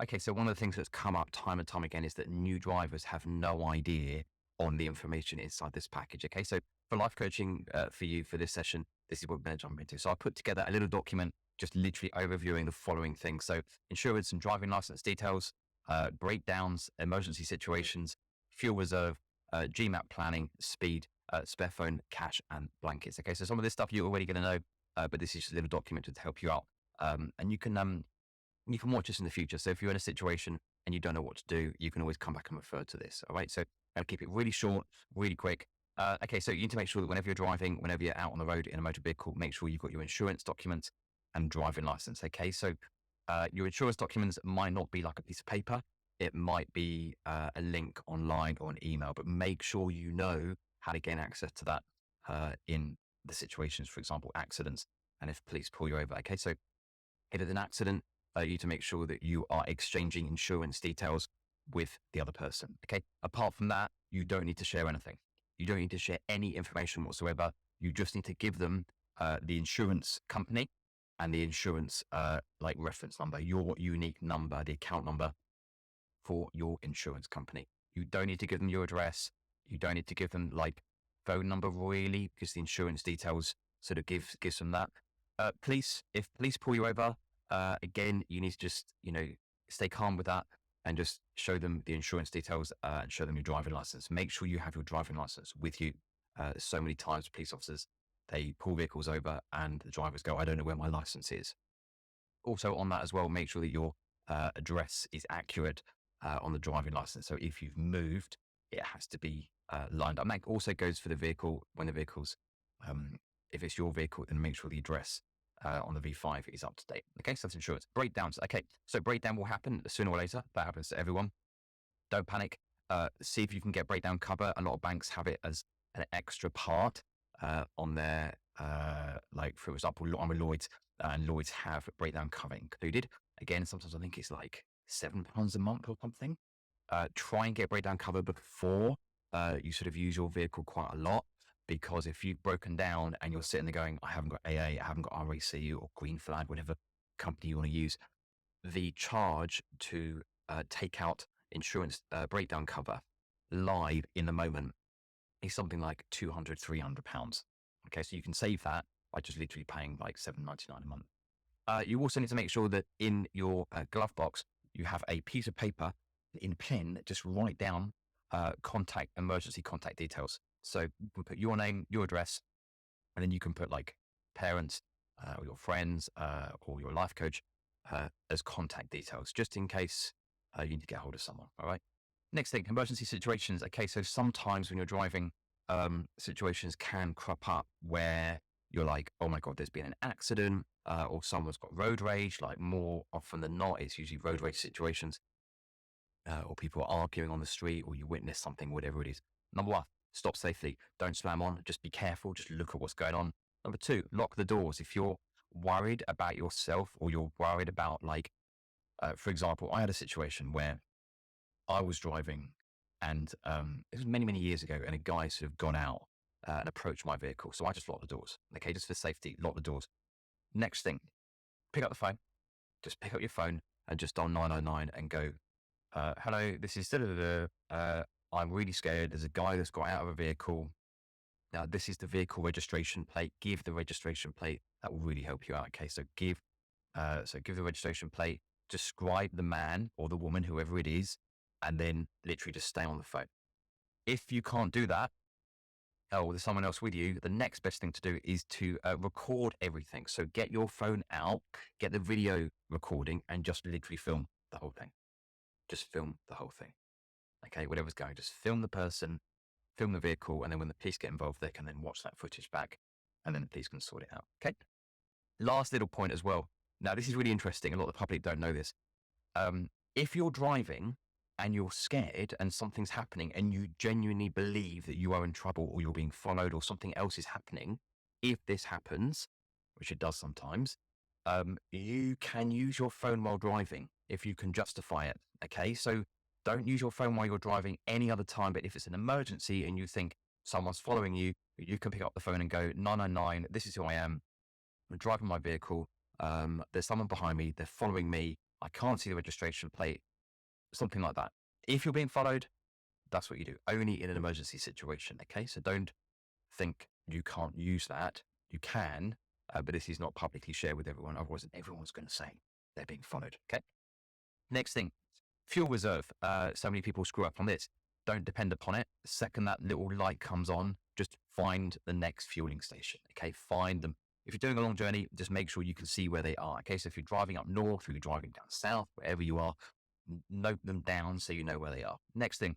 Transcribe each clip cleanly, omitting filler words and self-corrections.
Okay, so one of the things that's come up time and time again is that new drivers have no idea on the information inside this package. Okay, so for life coaching for you for this session, this is what we're going to jump into. So I put together a little document just literally overviewing the following things. So insurance and driving license details, breakdowns, emergency situations, fuel reserve, GMAP planning, speed, spare phone, cash, and blankets. Okay, so some of this stuff you're already going to know, but this is just a little document to help you out. And you can watch this in the future. So if you're in a situation and you don't know what to do, you can always come back and refer to this. All right. So I'll keep it really short, really quick. Okay. So you need to make sure that whenever you're driving, whenever you're out on the road in a motor vehicle, make sure you've got your insurance documents and driving license. Okay. So your insurance documents might not be like a piece of paper. It might be a link online or an email, but make sure you know how to gain access to that in the situations, for example, accidents. And if police pull you over. Okay. So if it's an accident, you need to make sure that you are exchanging insurance details with the other person. Okay. Apart from that, you don't need to share anything. You don't need to share any information whatsoever. You just need to give them the insurance company and the insurance like reference number, your unique number, the account number for your insurance company. You don't need to give them your address. You don't need to give them like phone number really, because the insurance details sort of gives them that. If police pull you over, again, you need to just, stay calm with that and just show them the insurance details and show them your driving license. Make sure you have your driving license with you. So many times police officers, they pull vehicles over and the drivers go, I don't know where my license is. Also on that as well, make sure that your address is accurate on the driving license. So if you've moved, it has to be lined up. And that also goes for the vehicle when the vehicle's, if it's your vehicle, then make sure the address on the V5 is up to date. Okay, so that's insurance. Breakdowns. Okay, so breakdown will happen sooner or later. That happens to everyone. Don't panic. See if you can get breakdown cover. A lot of banks have it as an extra part on their, like for example, I'm with Lloyd's, and Lloyd's have breakdown cover included. Again, sometimes I think it's like £7 a month or something. Try and get breakdown cover before you sort of use your vehicle quite a lot. Because if you've broken down and you're sitting there going, I haven't got AA, I haven't got RAC or Green Flag, whatever company you want to use, the charge to take out insurance breakdown cover live in the moment is something like £200, £300. Okay, so you can save that by just literally paying like $7.99 a month. You also need to make sure that in your glove box, you have a piece of paper in pen, just write down emergency contact details. So you can put your name, your address, and then you can put like parents or your friends or your life coach as contact details, just in case you need to get hold of someone. All right. Next thing, emergency situations. Okay, so sometimes when you're driving, situations can crop up where you're like, oh my God, there's been an accident or someone's got road rage. Like more often than not, it's usually road rage situations or people are arguing on the street or you witness something, whatever it is. Number one, stop safely. Don't slam on. Just be careful. Just look at what's going on. Number two, lock the doors. If you're worried about yourself or you're worried about like, for example, I had a situation where I was driving and it was many, many years ago and a guy sort of gone out and approached my vehicle. So I just locked the doors. Okay, just for safety, lock the doors. Next thing, pick up the phone. Just pick up your phone and just dial 909 and go, hello, this is I'm really scared. There's a guy that's got out of a vehicle. Now, this is the vehicle registration plate. Give the registration plate. That will really help you out. Okay, so give the registration plate. Describe the man or the woman, whoever it is, and then literally just stay on the phone. If you can't do that, or there's someone else with you, the next best thing to do is to record everything. So get your phone out, get the video recording, and just literally film the whole thing. Just film the whole thing. Okay, whatever's going, just film the person, film the vehicle, and then when the police get involved, they can then watch that footage back, and then the police can sort it out. Okay. Last little point as well. Now, this is really interesting. A lot of the public don't know this. If you're driving and you're scared and something's happening and you genuinely believe that you are in trouble or you're being followed or something else is happening, if this happens, which it does sometimes, you can use your phone while driving if you can justify it. Okay. So don't use your phone while you're driving any other time. But if it's an emergency and you think someone's following you, you can pick up the phone and go, 999, this is who I am. I'm driving my vehicle. There's someone behind me. They're following me. I can't see the registration plate, something like that. If you're being followed, that's what you do, only in an emergency situation. Okay. So don't think you can't use that. You can, but this is not publicly shared with everyone. Otherwise, everyone's going to say they're being followed. Okay. Next thing, fuel reserve. So many people screw up on this. Don't depend upon it. The second that little light comes on, just find the next fueling station. Okay. Find them. If you're doing a long journey, just make sure you can see where they are. Okay. So if you're driving up north, or you're driving down south, wherever you are, note them down so you know where they are. Next thing,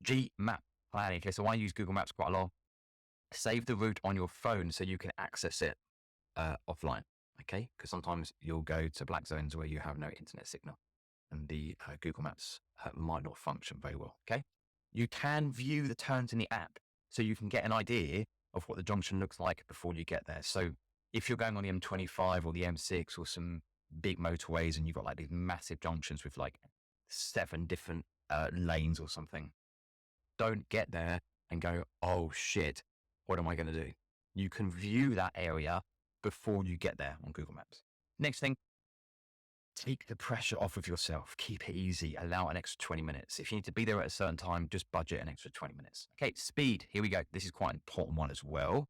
Gmap planning. Okay. So I use Google Maps quite a lot. Save the route on your phone so you can access it offline. Okay. Because sometimes you'll go to black zones where you have no internet signal and the Google Maps might not function very well. Okay. You can view the turns in the app so you can get an idea of what the junction looks like before you get there. So if you're going on the M25 or the M6 or some big motorways and you've got like these massive junctions with like 7 different lanes or something, don't get there and go, oh shit, what am I going to do? You can view that area before you get there on Google Maps. Next thing, take the pressure off of yourself. Keep it easy. Allow an extra 20 minutes. If you need to be there at a certain time, just budget an extra 20 minutes. Okay, speed. Here we go. This is quite an important one as well.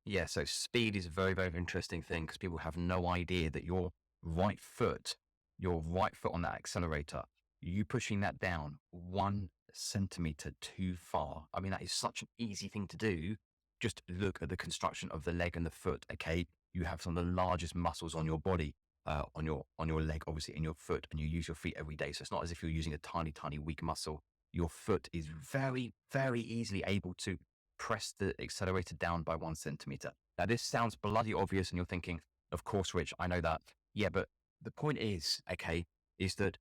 Yeah, so speed is a very, very interesting thing because people have no idea that your right foot on that accelerator, you pushing that down 1 centimeter too far. I mean, that is such an easy thing to do. Just look at the construction of the leg and the foot. Okay. You have some of the largest muscles on your body, on your leg, obviously in your foot, and you use your feet every day. So it's not as if you're using a tiny, tiny weak muscle. Your foot is very, very easily able to press the accelerator down by 1 centimeter. Now, this sounds bloody obvious, and you're thinking, of course, Rich, I know that. Yeah, but the point is, okay, is that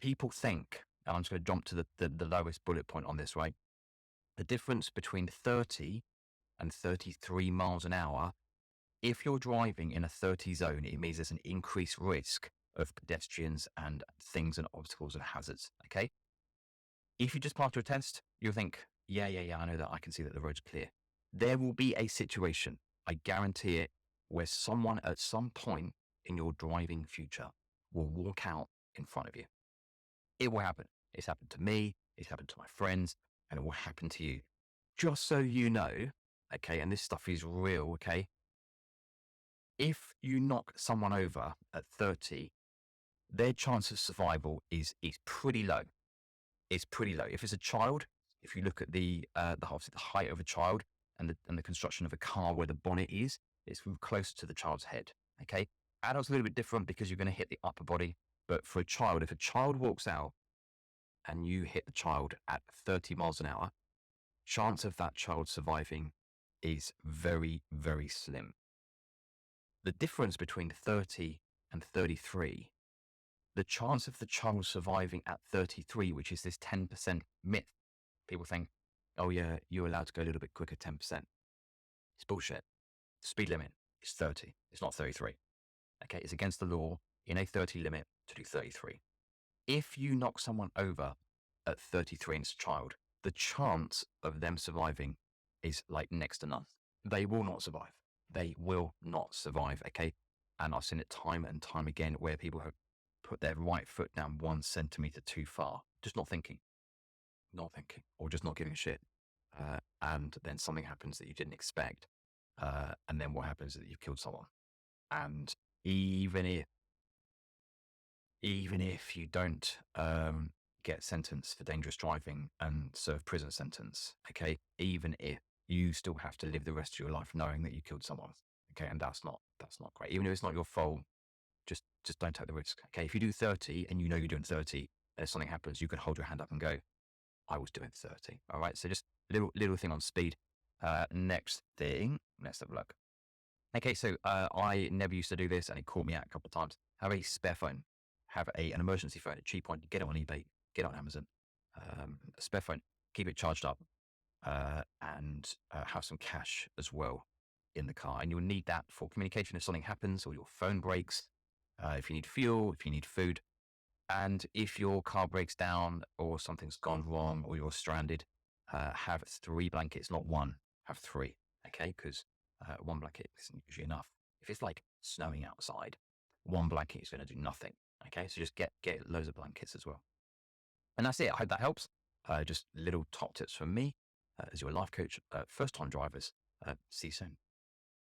people think, and I'm just going to jump to the lowest bullet point on this, right? The difference between 30 and 33 miles an hour, if you're driving in a 30 zone, it means there's an increased risk of pedestrians and things and obstacles and hazards. Okay. If you just pass your test, you'll think, yeah, I know that. I can see that the road's clear. There will be a situation, I guarantee it, where someone at some point in your driving future will walk out in front of you. It will happen. It's happened to me. It's happened to my friends, and it will happen to you. Just so you know, okay, and this stuff is real, okay? If you knock someone over at 30, their chance of survival is pretty low. It's pretty low. If it's a child, if you look at the height of a child and the construction of a car where the bonnet is, it's closer to the child's head. Okay. Adults a little bit different because you're going to hit the upper body. But for a child, if a child walks out and you hit the child at 30 miles an hour, chance of that child surviving is very, very slim. The difference between 30 and 33, the chance of the child surviving at 33, which is this 10% myth. People think, oh yeah, you're allowed to go a little bit quicker, 10%. It's bullshit. The speed limit is 30. It's not 33. Okay. It's against the law in a 30 limit to do 33. If you knock someone over at 33 and it's a child, the chance of them surviving is like next to none. They will not survive. They will not survive. Okay. And I've seen it time and time again where people have put their right foot down 1 centimeter too far, just not thinking, or just not giving a shit. And then something happens that you didn't expect. And then what happens is that you've killed someone. And even if you don't get sentenced for dangerous driving and serve prison sentence, okay, even if you still have to live the rest of your life knowing that you killed someone, okay, and that's not great. Even if it's not your fault, just don't take the risk. Okay, if you do 30 and you know you're doing 30, and if something happens, you can hold your hand up and go, I was doing 30. All right, so just little thing on speed. Next thing, let's have a look. Okay, so I never used to do this, and it caught me out a couple of times. Have a spare phone. Have an emergency phone, a cheap one. Get it on eBay. Get it on Amazon. A spare phone. Keep it charged up, and have some cash as well in the car. And you'll need that for communication if something happens or your phone breaks. If you need fuel, if you need food, and if your car breaks down or something's gone wrong or you're stranded, have 3 blankets, not 1. Have 3. Okay, because 1 blanket isn't usually enough. If it's like snowing outside, one blanket is going to do nothing. Okay, so just get loads of blankets as well. And that's it. I hope that helps. Just little top tips from me as your life coach. First time drivers. See you soon.